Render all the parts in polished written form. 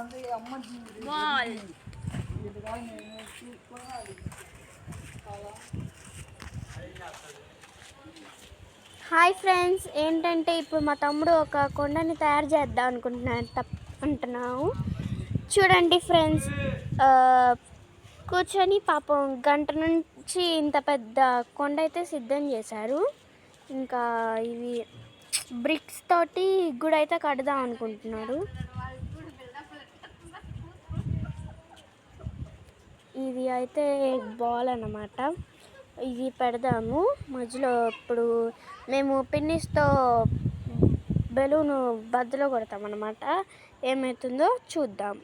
Wall hi friends, ఏంటంటే ఇప్పుడు మా తమ్ముడు ఒక కొండని తయారు చేద్దాం అంటున్నాము. చూడండి ఫ్రెండ్స్, కూర్చొని పాపం గంట నుంచి ఇంత పెద్ద కొండ అయితే సిద్ధం చేశారు. ఇంకా ఇవి బ్రిక్స్ తోటి గుడి అయితే కడదాం అనుకుంటున్నాడు. ఇది అయితే బాల్ అన్నమాట. ఇది పెడదాము మధ్యలో. ఇప్పుడు మేము పిన్నిస్తో బెలూను బద్దలో కొడతామన్నమాట. ఏమవుతుందో చూద్దాం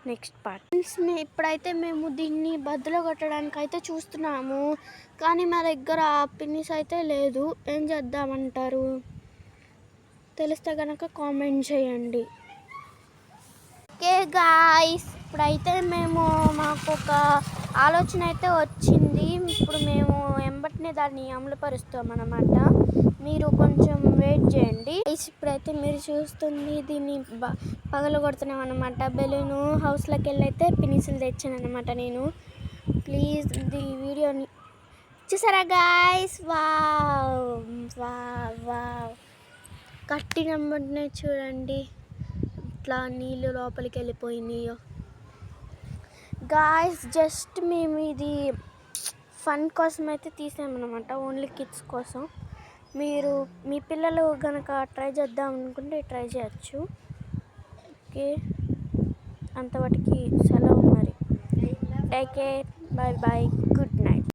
నెక్స్ట్ పార్ట్. ఇప్పుడైతే మేము దీన్ని బద్దలో కొట్టడానికి అయితే చూస్తున్నాము, కానీ మా దగ్గర పిన్నిస్ అయితే లేదు. ఏం చేద్దామంటారు? తెలిస్తే కనుక కామెంట్ చేయండి. ఓకే గాయ్స్, ఇప్పుడైతే మాకు ఒక ఆలోచన అయితే వచ్చింది. ఇప్పుడు మేము ఎంబటినే దాన్ని అమలుపరుస్తాం అన్నమాట. మీరు కొంచెం వెయిట్ చేయండి. ఇప్పుడైతే మీరు చూస్తుంది దీన్ని పగలు కొడుతున్నాం అన్నమాట. బెలూను హౌస్లోకి వెళ్ళి అయితే పినిసులు తెచ్చాను అనమాట నేను. ప్లీజ్ ఈ వీడియోని చూసారా గాయ్స్? వావ్ వావ్ వావ్, కట్టినమ్మనే చూడండి ఇట్లా నీళ్ళు లోపలికి వెళ్ళిపోయినాయో. గాయ్స్, జస్ట్ మేము ఇది ఫన్ కోసం అయితే తీసామన్నమాట, ఓన్లీ కిడ్స్ కోసం. మీరు మీ పిల్లలు కనుక ట్రై చేద్దాం అనుకుంటే ట్రై చేయొచ్చు. ఓకే, అంతవరకు సెలవు మరి. Take care, bye bye, good night.